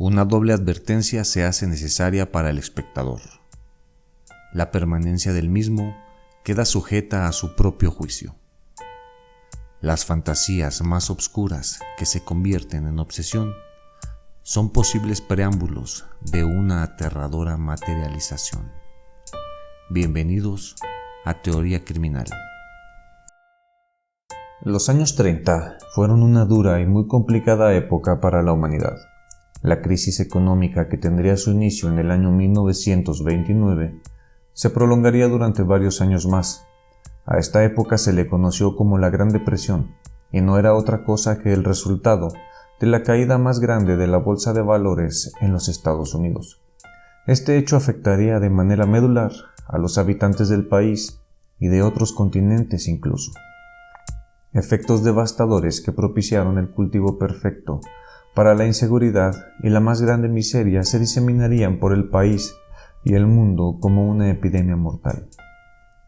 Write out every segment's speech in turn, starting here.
Una doble advertencia se hace necesaria para el espectador. La permanencia del mismo queda sujeta a su propio juicio. Las fantasías más obscuras que se convierten en obsesión son posibles preámbulos de una aterradora materialización. Bienvenidos a Teoría Criminal. Los años 30 fueron una dura y muy complicada época para la humanidad. La crisis económica que tendría su inicio en el año 1929 se prolongaría durante varios años más. A esta época se le conoció como la Gran Depresión, y no era otra cosa que el resultado de la caída más grande de la bolsa de valores en los Estados Unidos. Este hecho afectaría de manera medular a los habitantes del país y de otros continentes incluso. Efectos devastadores que propiciaron el cultivo perfecto para la inseguridad y la más grande miseria se diseminarían por el país y el mundo como una epidemia mortal.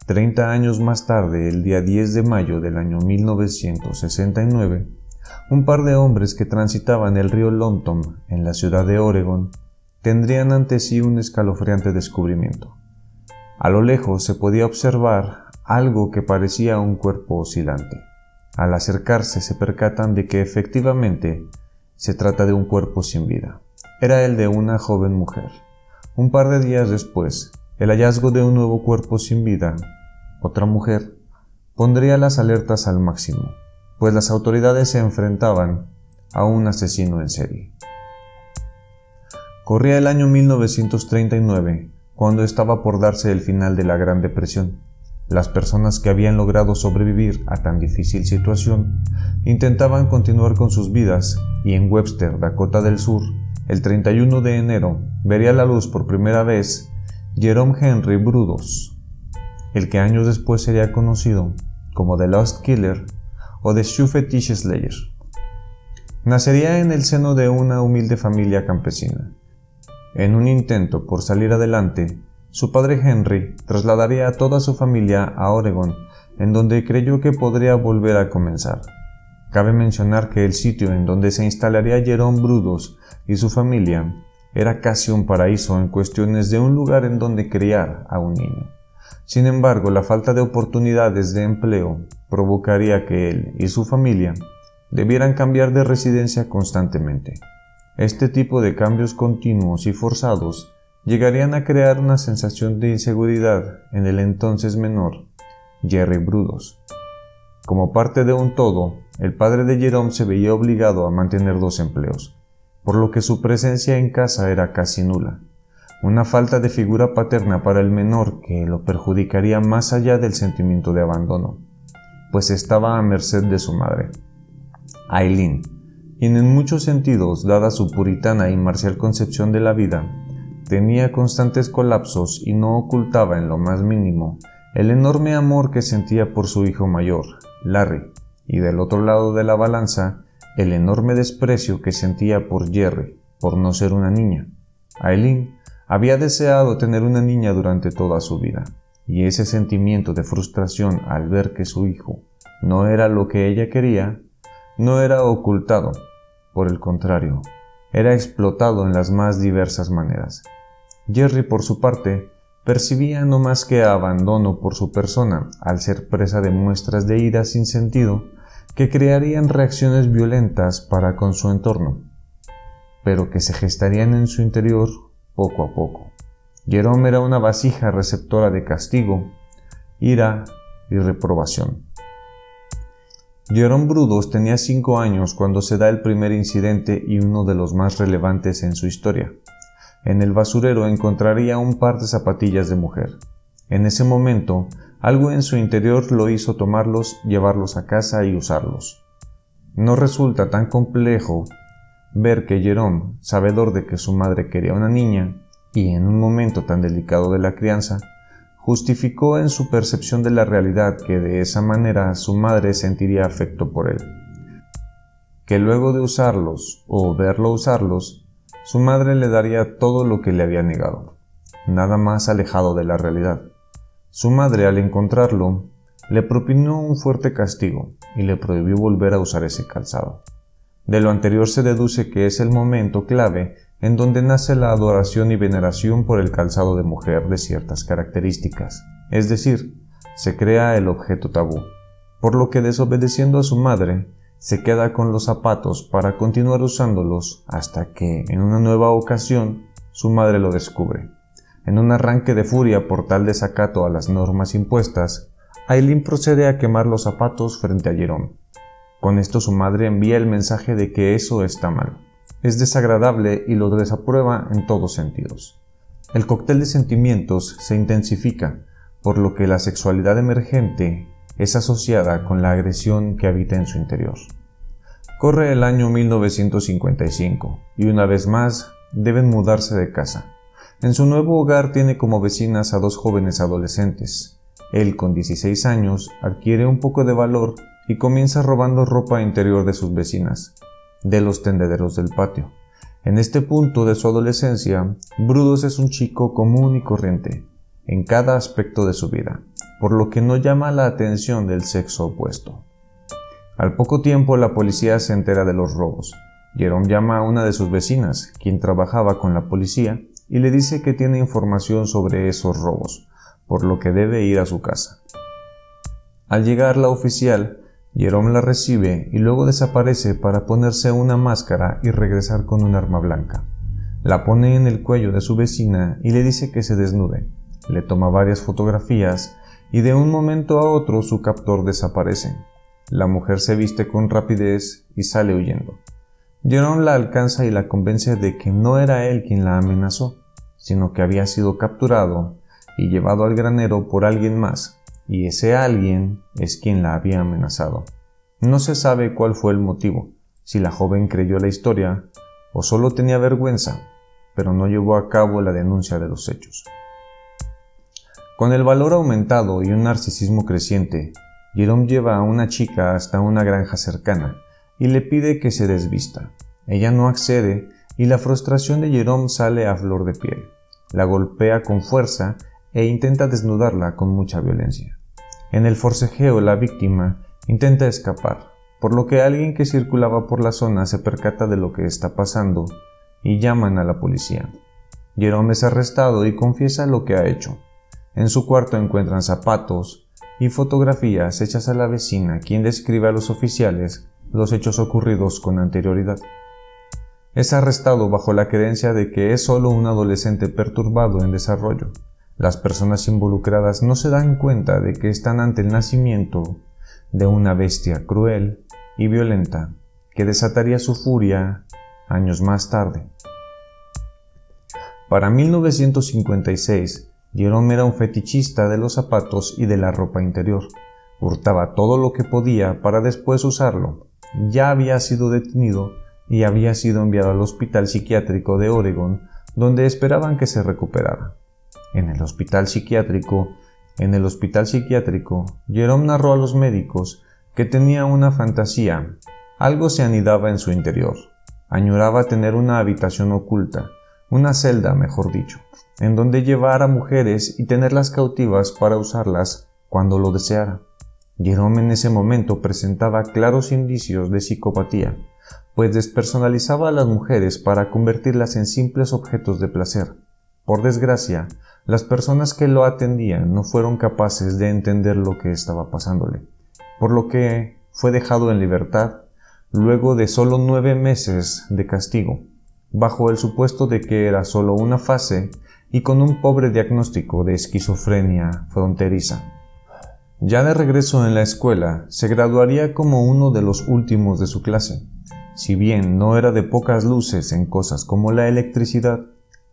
30 años más tarde, el día 10 de mayo del año 1969, un par de hombres que transitaban el río Lompton en la ciudad de Oregón tendrían ante sí un escalofriante descubrimiento. A lo lejos se podía observar algo que parecía un cuerpo oscilante. Al acercarse se percatan de que efectivamente se trata de un cuerpo sin vida. Era el de una joven mujer. Un par de días después, el hallazgo de un nuevo cuerpo sin vida, otra mujer, pondría las alertas al máximo, pues las autoridades se enfrentaban a un asesino en serie. Corría el año 1939, cuando estaba por darse el final de la Gran Depresión. Las personas que habían logrado sobrevivir a tan difícil situación intentaban continuar con sus vidas, y en Webster, Dakota del Sur, el 31 de enero, vería la luz por primera vez Jerome Henry Brudos, el que años después sería conocido como The Lost Killer o The Shoe Fetish Slayer. Nacería en el seno de una humilde familia campesina. En un intento por salir adelante, su padre Henry trasladaría a toda su familia a Oregón, en donde creyó que podría volver a comenzar. Cabe mencionar que el sitio en donde se instalaría Jerome Brudos y su familia era casi un paraíso en cuestiones de un lugar en donde criar a un niño. Sin embargo, la falta de oportunidades de empleo provocaría que él y su familia debieran cambiar de residencia constantemente. Este tipo de cambios continuos y forzados llegarían a crear una sensación de inseguridad en el entonces menor Jerry Brudos. Como parte de un todo, el padre de Jerome se veía obligado a mantener 2 empleos, por lo que su presencia en casa era casi nula. Una falta de figura paterna para el menor que lo perjudicaría más allá del sentimiento de abandono, pues estaba a merced de su madre, Eileen, quien en muchos sentidos, dada su puritana y marcial concepción de la vida, tenía constantes colapsos y no ocultaba en lo más mínimo el enorme amor que sentía por su hijo mayor, Larry, y del otro lado de la balanza, el enorme desprecio que sentía por Jerry, por no ser una niña. Eileen había deseado tener una niña durante toda su vida, y ese sentimiento de frustración al ver que su hijo no era lo que ella quería, no era ocultado, por el contrario, era explotado en las más diversas maneras. Jerry, por su parte, percibía no más que abandono por su persona, al ser presa de muestras de ira sin sentido que crearían reacciones violentas para con su entorno, pero que se gestarían en su interior poco a poco. Jerome era una vasija receptora de castigo, ira y reprobación. Jerome Brudos tenía 5 años cuando se da el primer incidente y uno de los más relevantes en su historia. En el basurero encontraría un par de zapatillas de mujer. En ese momento, algo en su interior lo hizo tomarlos, llevarlos a casa y usarlos. No resulta tan complejo ver que Jerome, sabedor de que su madre quería una niña, y en un momento tan delicado de la crianza, justificó en su percepción de la realidad que de esa manera su madre sentiría afecto por él. Que luego de usarlos, o verlo usarlos, su madre le daría todo lo que le había negado, nada más alejado de la realidad. Su madre, al encontrarlo, le propinó un fuerte castigo y le prohibió volver a usar ese calzado. De lo anterior se deduce que es el momento clave en donde nace la adoración y veneración por el calzado de mujer de ciertas características, es decir, se crea el objeto tabú, por lo que desobedeciendo a su madre, se queda con los zapatos para continuar usándolos hasta que, en una nueva ocasión, su madre lo descubre. En un arranque de furia por tal desacato a las normas impuestas, Aileen procede a quemar los zapatos frente a Jerome. Con esto su madre envía el mensaje de que eso está mal. Es desagradable y lo desaprueba en todos sentidos. El cóctel de sentimientos se intensifica, por lo que la sexualidad emergente es asociada con la agresión que habita en su interior. Corre el año 1955 y una vez más deben mudarse de casa. En su nuevo hogar tiene como vecinas a dos jóvenes adolescentes. Él, con 16 años, adquiere un poco de valor y comienza robando ropa interior de sus vecinas, de los tendederos del patio. En este punto de su adolescencia, Brudos es un chico común y corriente, en cada aspecto de su vida, por lo que no llama la atención del sexo opuesto. Al poco tiempo la policía se entera de los robos. Jerome llama a una de sus vecinas, quien trabajaba con la policía, y le dice que tiene información sobre esos robos, por lo que debe ir a su casa. Al llegar la oficial, Jerome la recibe y luego desaparece para ponerse una máscara y regresar con un arma blanca. La pone en el cuello de su vecina y le dice que se desnude. Le toma varias fotografías y de un momento a otro su captor desaparece. La mujer se viste con rapidez y sale huyendo. Jerome la alcanza y la convence de que no era él quien la amenazó, sino que había sido capturado y llevado al granero por alguien más, y ese alguien es quien la había amenazado. No se sabe cuál fue el motivo, si la joven creyó la historia o solo tenía vergüenza, pero no llevó a cabo la denuncia de los hechos. Con el valor aumentado y un narcisismo creciente, Jerome lleva a una chica hasta una granja cercana y le pide que se desvista. Ella no accede y la frustración de Jerome sale a flor de piel. La golpea con fuerza e intenta desnudarla con mucha violencia. En el forcejeo, la víctima intenta escapar, por lo que alguien que circulaba por la zona se percata de lo que está pasando y llaman a la policía. Jerome es arrestado y confiesa lo que ha hecho. En su cuarto encuentran zapatos y fotografías hechas a la vecina, quien describe a los oficiales los hechos ocurridos con anterioridad. Es arrestado bajo la creencia de que es solo un adolescente perturbado en desarrollo. Las personas involucradas no se dan cuenta de que están ante el nacimiento de una bestia cruel y violenta que desataría su furia años más tarde. Para 1956, Jerome era un fetichista de los zapatos y de la ropa interior. Hurtaba todo lo que podía para después usarlo. Ya había sido detenido y había sido enviado al hospital psiquiátrico de Oregon, donde esperaban que se recuperara. En el hospital psiquiátrico, Jerome narró a los médicos que tenía una fantasía. Algo se anidaba en su interior. Añoraba tener una habitación oculta, una celda, mejor dicho, en donde llevar a mujeres y tenerlas cautivas para usarlas cuando lo deseara. Jerome en ese momento presentaba claros indicios de psicopatía, pues despersonalizaba a las mujeres para convertirlas en simples objetos de placer. Por desgracia, las personas que lo atendían no fueron capaces de entender lo que estaba pasándole, por lo que fue dejado en libertad luego de solo 9 meses de castigo, bajo el supuesto de que era solo una fase y con un pobre diagnóstico de esquizofrenia fronteriza. Ya de regreso en la escuela, se graduaría como uno de los últimos de su clase. Si bien no era de pocas luces en cosas como la electricidad,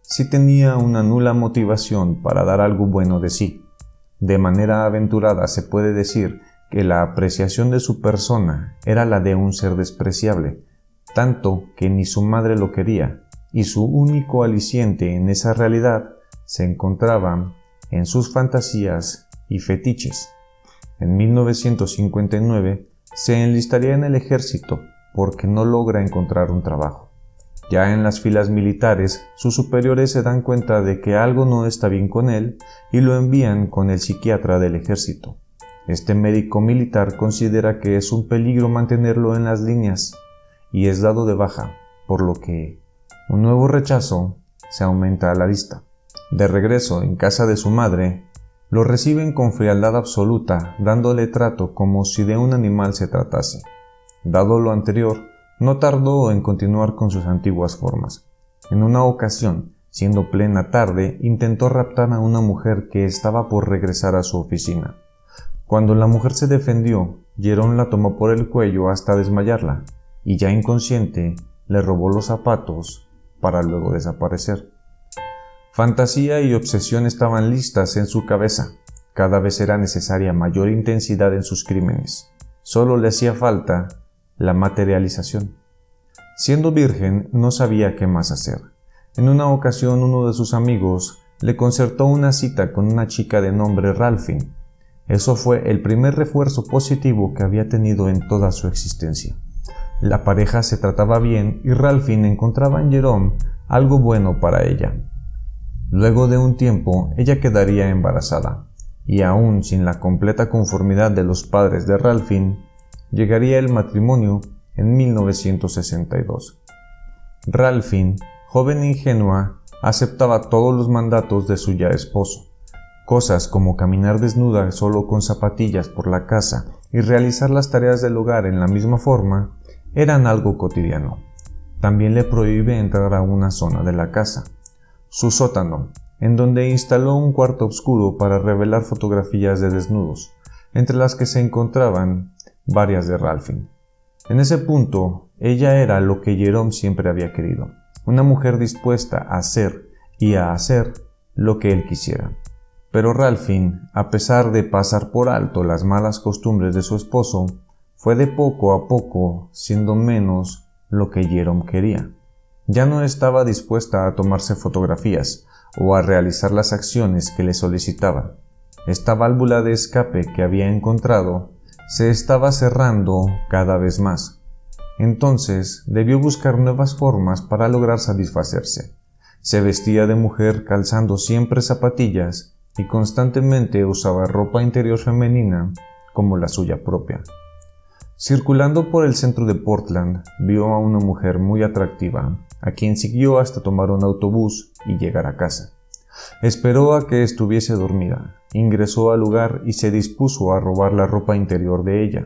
sí tenía una nula motivación para dar algo bueno de sí. De manera aventurada se puede decir que la apreciación de su persona era la de un ser despreciable, tanto que ni su madre lo quería, y su único aliciente en esa realidad se encontraba en sus fantasías y fetiches. En 1959 se enlistaría en el ejército porque no logra encontrar un trabajo. Ya en las filas militares, sus superiores se dan cuenta de que algo no está bien con él y lo envían con el psiquiatra del ejército. Este médico militar considera que es un peligro mantenerlo en las líneas y es dado de baja, por lo que Un nuevo rechazo se aumenta a la vista. De regreso en casa de su madre, lo reciben con frialdad absoluta, dándole trato como si de un animal se tratase. Dado lo anterior, no tardó en continuar con sus antiguas formas. En una ocasión, siendo plena tarde, intentó raptar a una mujer que estaba por regresar a su oficina. Cuando la mujer se defendió, Jerome la tomó por el cuello hasta desmayarla, y ya inconsciente, le robó los zapatos para luego desaparecer. Fantasía y obsesión estaban listas en su cabeza. Cada vez era necesaria mayor intensidad en sus crímenes. Solo le hacía falta la materialización. Siendo virgen, no sabía qué más hacer. En una ocasión, uno de sus amigos le concertó una cita con una chica de nombre Ralphine. Eso fue el primer refuerzo positivo que había tenido en toda su existencia. La pareja se trataba bien y Ralphine encontraba en Jerome algo bueno para ella. Luego de un tiempo, ella quedaría embarazada, y aún sin la completa conformidad de los padres de Ralphine, llegaría el matrimonio en 1962. Ralphine, joven e ingenua, aceptaba todos los mandatos de su ya esposo. Cosas como caminar desnuda solo con zapatillas por la casa y realizar las tareas del hogar en la misma forma eran algo cotidiano. También le prohíbe entrar a una zona de la casa, su sótano, en donde instaló un cuarto oscuro para revelar fotografías de desnudos, entre las que se encontraban varias de Ralphine. En ese punto, ella era lo que Jerome siempre había querido, una mujer dispuesta a hacer y a hacer lo que él quisiera. Pero Ralphine, a pesar de pasar por alto las malas costumbres de su esposo, fue de poco a poco siendo menos lo que Jerome quería. Ya no estaba dispuesta a tomarse fotografías o a realizar las acciones que le solicitaba. Esta válvula de escape que había encontrado se estaba cerrando cada vez más. Entonces debió buscar nuevas formas para lograr satisfacerse. Se vestía de mujer calzando siempre zapatillas y constantemente usaba ropa interior femenina como la suya propia. Circulando por el centro de Portland, vio a una mujer muy atractiva, a quien siguió hasta tomar un autobús y llegar a casa. Esperó a que estuviese dormida, ingresó al lugar y se dispuso a robar la ropa interior de ella.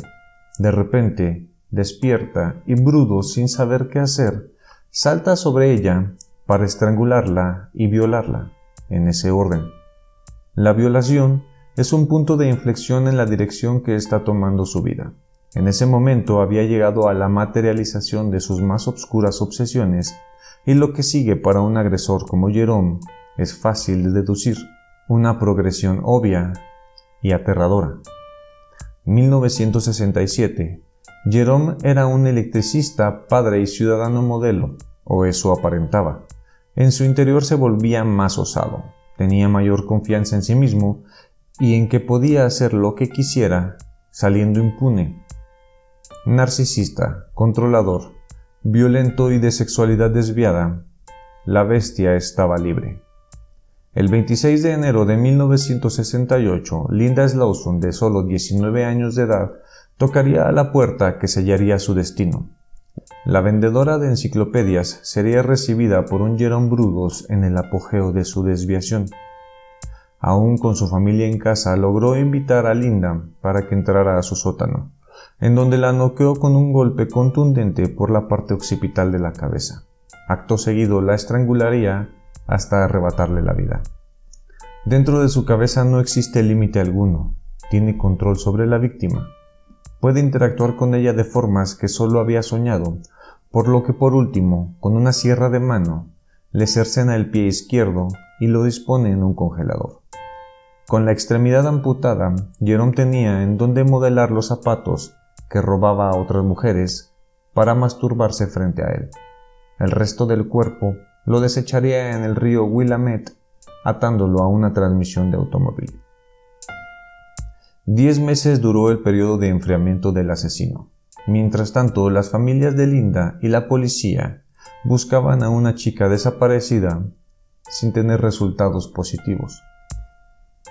De repente, despierta y Brudo, sin saber qué hacer, salta sobre ella para estrangularla y violarla, en ese orden. La violación es un punto de inflexión en la dirección que está tomando su vida. En ese momento había llegado a la materialización de sus más obscuras obsesiones, y lo que sigue para un agresor como Jerome es fácil de deducir, una progresión obvia y aterradora. 1967. Jerome era un electricista, padre y ciudadano modelo, o eso aparentaba. En su interior se volvía más osado, tenía mayor confianza en sí mismo y en que podía hacer lo que quisiera, saliendo impune. Narcisista, controlador, violento y de sexualidad desviada, la bestia estaba libre. El 26 de enero de 1968, Linda Slauson, de solo 19 años de edad, tocaría a la puerta que sellaría su destino. La vendedora de enciclopedias sería recibida por un Jerome Brudos en el apogeo de su desviación. Aún con su familia en casa, logró invitar a Linda para que entrara a su sótano, en donde la noqueó con un golpe contundente por la parte occipital de la cabeza. Acto seguido la estrangularía hasta arrebatarle la vida. Dentro de su cabeza no existe límite alguno, tiene control sobre la víctima. Puede interactuar con ella de formas que solo había soñado, por lo que por último, con una sierra de mano, le cercena el pie izquierdo y lo dispone en un congelador. Con la extremidad amputada, Jerome tenía en donde modelar los zapatos que robaba a otras mujeres para masturbarse frente a él. El resto del cuerpo lo desecharía en el río Willamette, atándolo a una transmisión de automóvil. 10 meses duró el periodo de enfriamiento del asesino. Mientras tanto, las familias de Linda y la policía buscaban a una chica desaparecida sin tener resultados positivos.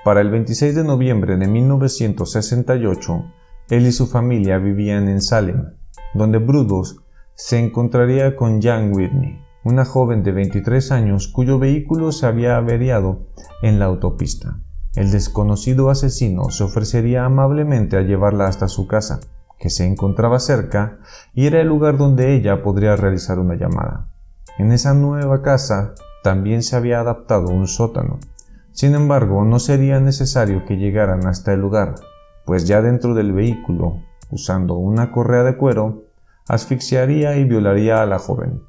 Para el 26 de noviembre de 1968, él y su familia vivían en Salem, donde Brudos se encontraría con Jan Whitney, una joven de 23 años cuyo vehículo se había averiado en la autopista. El desconocido asesino se ofrecería amablemente a llevarla hasta su casa, que se encontraba cerca y era el lugar donde ella podría realizar una llamada. En esa nueva casa también se había adaptado un sótano. Sin embargo, no sería necesario que llegaran hasta el lugar, pues ya dentro del vehículo, usando una correa de cuero, asfixiaría y violaría a la joven.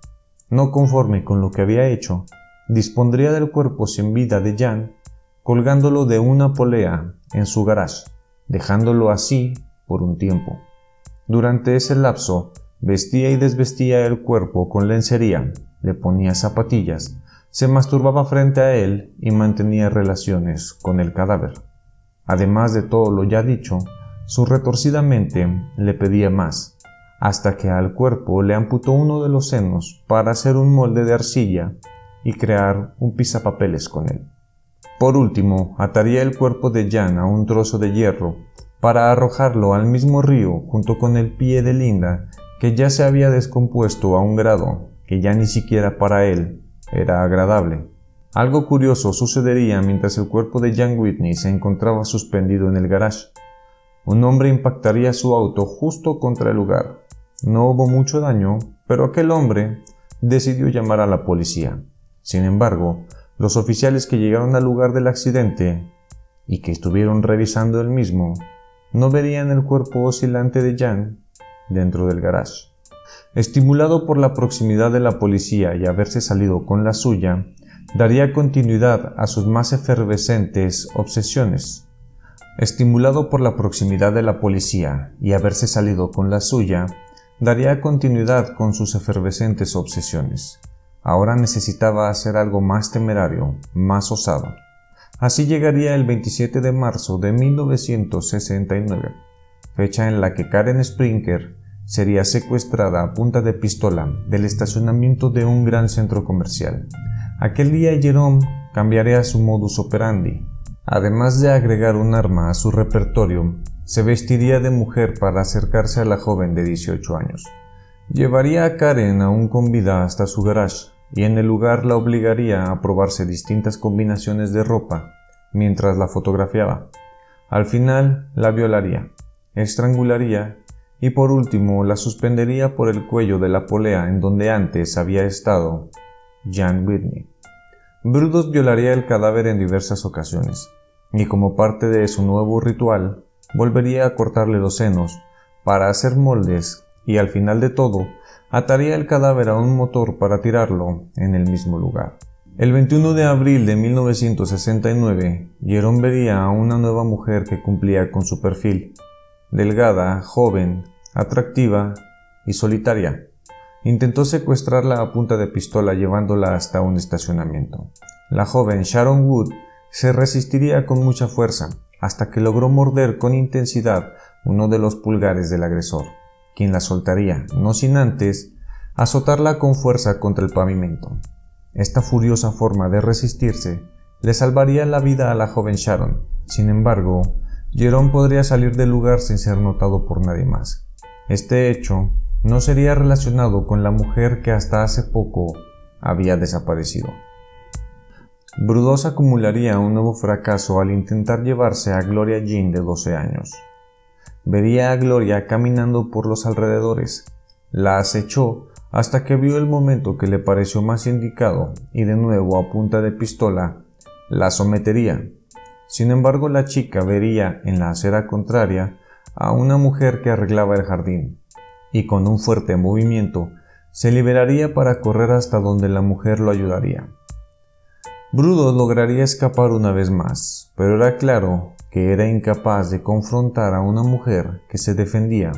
No conforme con lo que había hecho, dispondría del cuerpo sin vida de Jan, colgándolo de una polea en su garage, dejándolo así por un tiempo. Durante ese lapso, vestía y desvestía el cuerpo con lencería, le ponía zapatillas, se masturbaba frente a él y mantenía relaciones con el cadáver. Además de todo lo ya dicho, su retorcida mente le pedía más, hasta que al cuerpo le amputó uno de los senos para hacer un molde de arcilla y crear un pisapapeles con él. Por último, ataría el cuerpo de Jan a un trozo de hierro para arrojarlo al mismo río junto con el pie de Linda, que ya se había descompuesto a un grado que ya ni siquiera para él era agradable. Algo curioso sucedería mientras el cuerpo de Jan Whitney se encontraba suspendido en el garage. Un hombre impactaría su auto justo contra el lugar. No hubo mucho daño, pero aquel hombre decidió llamar a la policía. Sin embargo, los oficiales que llegaron al lugar del accidente y que estuvieron revisando el mismo no verían el cuerpo oscilante de Jan dentro del garage. Estimulado por la proximidad de la policía y haberse salido con la suya, daría continuidad a sus más efervescentes obsesiones. Estimulado por la proximidad de la policía y haberse salido con la suya, daría continuidad con sus efervescentes obsesiones. Ahora necesitaba hacer algo más temerario, más osado. Así llegaría el 27 de marzo de 1969, fecha en la que Karen Springer sería secuestrada a punta de pistola del estacionamiento de un gran centro comercial. Aquel día Jerome cambiaría su modus operandi. Además de agregar un arma a su repertorio, se vestiría de mujer para acercarse a la joven de 18 años. Llevaría a Karen aún con vida hasta su garage y en el lugar la obligaría a probarse distintas combinaciones de ropa mientras la fotografiaba. Al final la violaría, estrangularía y por último la suspendería por el cuello de la polea en donde antes había estado Jan Whitney. Brudos violaría el cadáver en diversas ocasiones y como parte de su nuevo ritual volvería a cortarle los senos para hacer moldes y al final de todo ataría el cadáver a un motor para tirarlo en el mismo lugar. El 21 de abril de 1969, Jerome vería a una nueva mujer que cumplía con su perfil, delgada, joven, atractiva y solitaria. Intentó secuestrarla a punta de pistola llevándola hasta un estacionamiento. La joven Sharon Wood se resistiría con mucha fuerza hasta que logró morder con intensidad uno de los pulgares del agresor, quien la soltaría, no sin antes azotarla con fuerza contra el pavimento. Esta furiosa forma de resistirse le salvaría la vida a la joven Sharon. Sin embargo, Jerome podría salir del lugar sin ser notado por nadie más. Este hecho no sería relacionado con la mujer que hasta hace poco había desaparecido. Brudos acumularía un nuevo fracaso al intentar llevarse a Gloria Jean de 12 años. Vería a Gloria caminando por los alrededores, la acechó hasta que vio el momento que le pareció más indicado y de nuevo a punta de pistola la sometería. Sin embargo, la chica vería en la acera contraria a una mujer que arreglaba el jardín y con un fuerte movimiento se liberaría para correr hasta donde la mujer lo ayudaría. Brudos lograría escapar una vez más, pero era claro que era incapaz de confrontar a una mujer que se defendía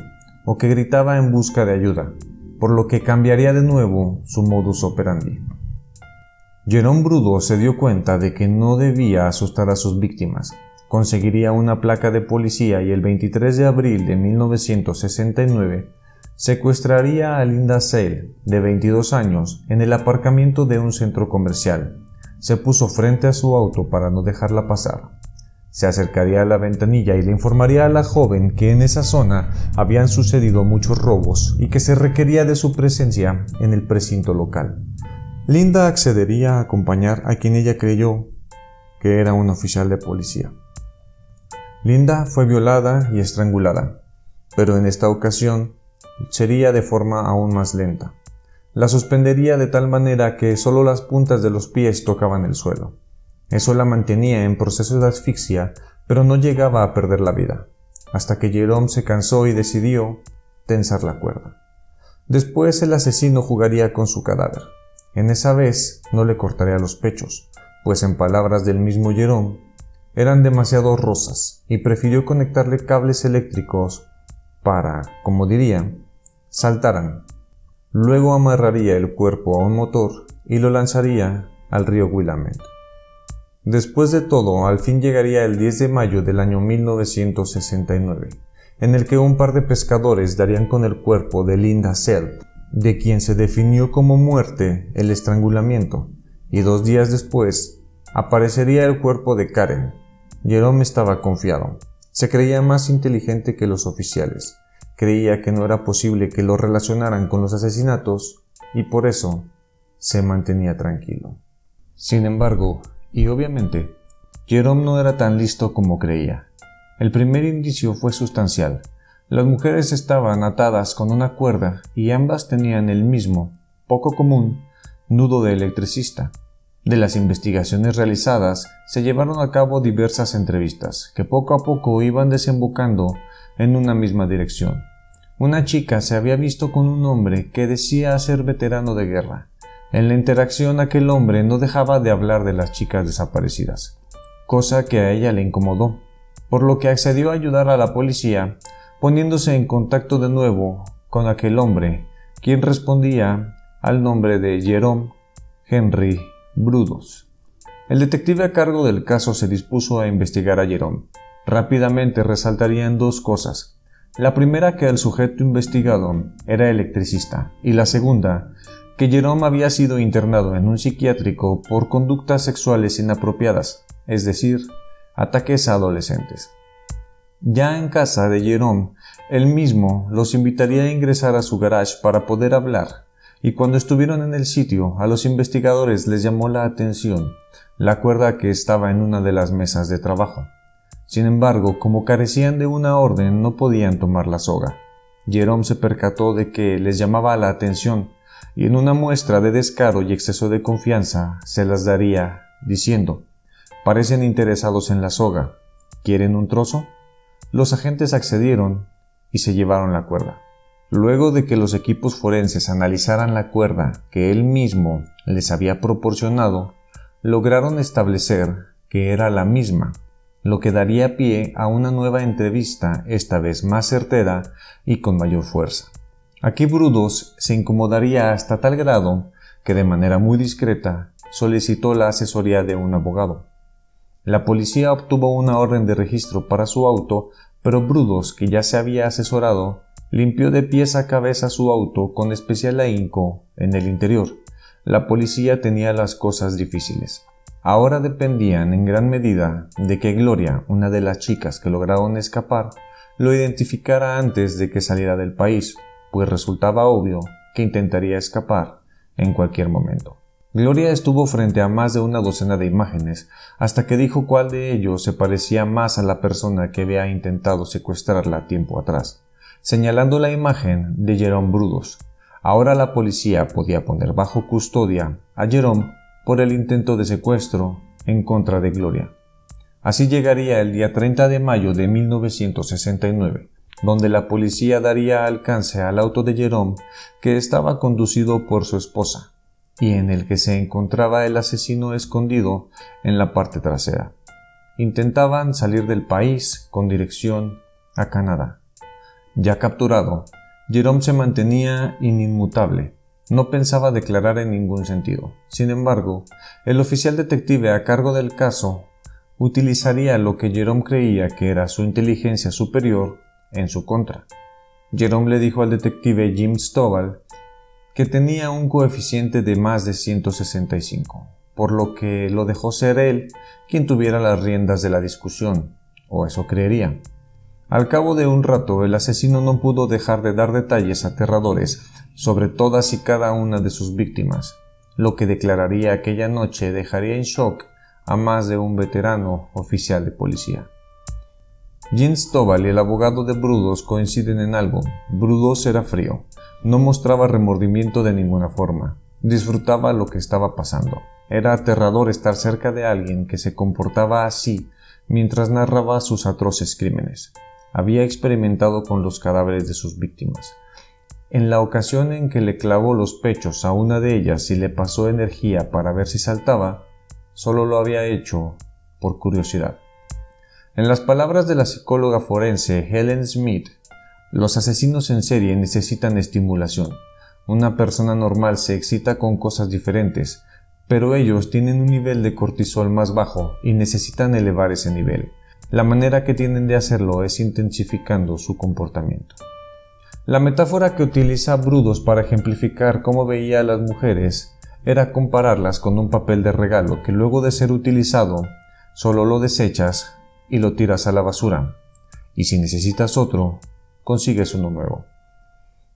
o que gritaba en busca de ayuda, por lo que cambiaría de nuevo su modus operandi. Jerome Brudos se dio cuenta de que no debía asustar a sus víctimas. Conseguiría una placa de policía y el 23 de abril de 1969 secuestraría a Linda Sale, de 22 años, en el aparcamiento de un centro comercial. Se puso frente a su auto para no dejarla pasar. Se acercaría a la ventanilla y le informaría a la joven que en esa zona habían sucedido muchos robos y que se requería de su presencia en el precinto local. Linda accedería a acompañar a quien ella creyó que era un oficial de policía. Linda fue violada y estrangulada, pero en esta ocasión sería de forma aún más lenta. La suspendería de tal manera que solo las puntas de los pies tocaban el suelo. Eso la mantenía en proceso de asfixia, pero no llegaba a perder la vida, hasta que Jerome se cansó y decidió tensar la cuerda. Después el asesino jugaría con su cadáver. En esa vez no le cortaría los pechos, pues en palabras del mismo Jerome, eran demasiado rosas y prefirió conectarle cables eléctricos para, como dirían, saltaran. Luego amarraría el cuerpo a un motor y lo lanzaría al río Willamette. Después de todo, al fin llegaría el 10 de mayo del año 1969, en el que un par de pescadores darían con el cuerpo de Linda Self, de quien se definió como muerte el estrangulamiento, y 2 días después aparecería el cuerpo de Karen. Jerome estaba confiado. Se creía más inteligente que los oficiales. Creía que no era posible que lo relacionaran con los asesinatos y por eso se mantenía tranquilo. Sin embargo, y obviamente, Jerome no era tan listo como creía. El primer indicio fue sustancial. Las mujeres estaban atadas con una cuerda y ambas tenían el mismo, poco común, nudo de electricista. De las investigaciones realizadas se llevaron a cabo diversas entrevistas que poco a poco iban desembocando en una misma dirección. Una chica se había visto con un hombre que decía ser veterano de guerra. En la interacción aquel hombre no dejaba de hablar de las chicas desaparecidas, cosa que a ella le incomodó, por lo que accedió a ayudar a la policía, poniéndose en contacto de nuevo con aquel hombre, quien respondía al nombre de Jerome Henry Brudos. El detective a cargo del caso se dispuso a investigar a Jerome. Rápidamente resaltarían 2 cosas. La primera, que el sujeto investigado era electricista, y la segunda, que Jerome había sido internado en un psiquiátrico por conductas sexuales inapropiadas, es decir, ataques a adolescentes. Ya en casa de Jerome, él mismo los invitaría a ingresar a su garage para poder hablar, y cuando estuvieron en el sitio, a los investigadores les llamó la atención la cuerda que estaba en una de las mesas de trabajo. Sin embargo, como carecían de una orden, no podían tomar la soga. Jerome se percató de que les llamaba la atención, y en una muestra de descaro y exceso de confianza, se las daría, diciendo: «Parecen interesados en la soga. ¿Quieren un trozo?». Los agentes accedieron y se llevaron la cuerda. Luego de que los equipos forenses analizaran la cuerda que él mismo les había proporcionado, lograron establecer que era la misma, lo que daría pie a una nueva entrevista, esta vez más certera y con mayor fuerza. Aquí Brudos se incomodaría hasta tal grado que de manera muy discreta solicitó la asesoría de un abogado. La policía obtuvo una orden de registro para su auto, pero Brudos, que ya se había asesorado, limpió de pies a cabeza su auto con especial ahínco en el interior. La policía tenía las cosas difíciles. Ahora dependían en gran medida de que Gloria, una de las chicas que lograron escapar, lo identificara antes de que saliera del país, pues resultaba obvio que intentaría escapar en cualquier momento. Gloria estuvo frente a más de una docena de imágenes, hasta que dijo cuál de ellos se parecía más a la persona que había intentado secuestrarla tiempo atrás, señalando la imagen de Jerome Brudos. Ahora la policía podía poner bajo custodia a Jerome por el intento de secuestro en contra de Gloria. Así llegaría el día 30 de mayo de 1969, donde la policía daría alcance al auto de Jerome, que estaba conducido por su esposa, y en el que se encontraba el asesino escondido en la parte trasera. Intentaban salir del país con dirección a Canadá. Ya capturado, Jerome se mantenía inmutable. No pensaba declarar en ningún sentido. Sin embargo, el oficial detective a cargo del caso utilizaría lo que Jerome creía que era su inteligencia superior en su contra. Jerome le dijo al detective Jim Stovall que tenía un coeficiente de más de 165, por lo que lo dejó ser él quien tuviera las riendas de la discusión, o eso creería. Al cabo de un rato, el asesino no pudo dejar de dar detalles aterradores sobre todas y cada una de sus víctimas. Lo que declararía aquella noche dejaría en shock a más de un veterano oficial de policía. Gene Stovall y el abogado de Brudos coinciden en algo: Brudos era frío, no mostraba remordimiento de ninguna forma, disfrutaba lo que estaba pasando. Era aterrador estar cerca de alguien que se comportaba así mientras narraba sus atroces crímenes. Había experimentado con los cadáveres de sus víctimas. En la ocasión en que le clavó los pechos a una de ellas y le pasó energía para ver si saltaba, solo lo había hecho por curiosidad. En las palabras de la psicóloga forense Helen Smith, los asesinos en serie necesitan estimulación. Una persona normal se excita con cosas diferentes, pero ellos tienen un nivel de cortisol más bajo y necesitan elevar ese nivel. La manera que tienen de hacerlo es intensificando su comportamiento. La metáfora que utiliza Brudos para ejemplificar cómo veía a las mujeres era compararlas con un papel de regalo que luego de ser utilizado solo lo desechas y lo tiras a la basura, y si necesitas otro, consigues uno nuevo.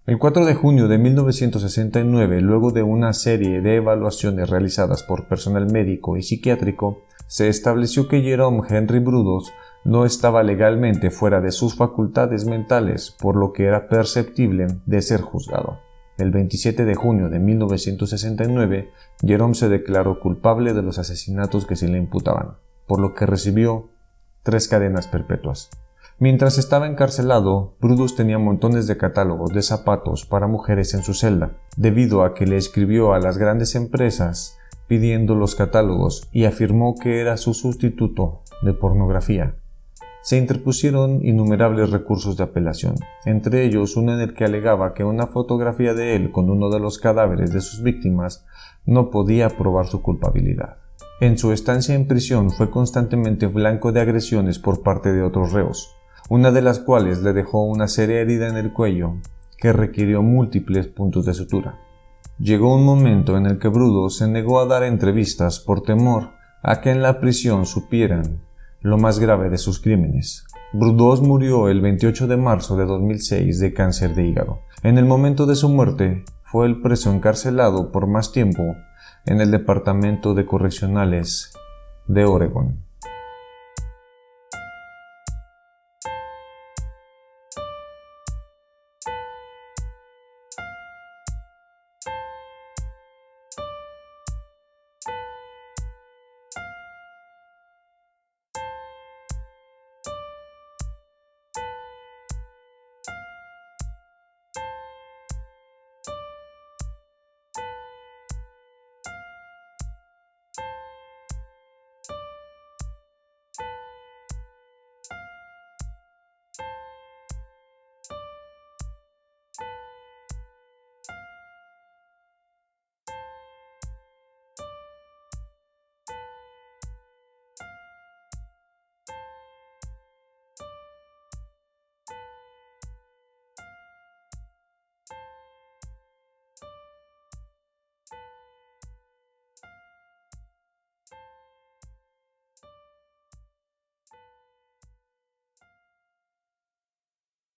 El 4 de junio de 1969, luego de una serie de evaluaciones realizadas por personal médico y psiquiátrico, se estableció que Jerome Henry Brudos no estaba legalmente fuera de sus facultades mentales, por lo que era perceptible de ser juzgado. El 27 de junio de 1969, Jerome se declaró culpable de los asesinatos que se le imputaban, por lo que recibió 3 cadenas perpetuas. Mientras estaba encarcelado, Brudos tenía montones de catálogos de zapatos para mujeres en su celda, debido a que le escribió a las grandes empresas pidiendo los catálogos y afirmó que era su sustituto de pornografía. Se interpusieron innumerables recursos de apelación, entre ellos uno en el que alegaba que una fotografía de él con uno de los cadáveres de sus víctimas no podía probar su culpabilidad. En su estancia en prisión fue constantemente blanco de agresiones por parte de otros reos, una de las cuales le dejó una seria herida en el cuello que requirió múltiples puntos de sutura. Llegó un momento en el que Brudos se negó a dar entrevistas por temor a que en la prisión supieran lo más grave de sus crímenes. Brudos murió el 28 de marzo de 2006 de cáncer de hígado. En el momento de su muerte, fue el preso encarcelado por más tiempo en el Departamento de Correccionales de Oregón.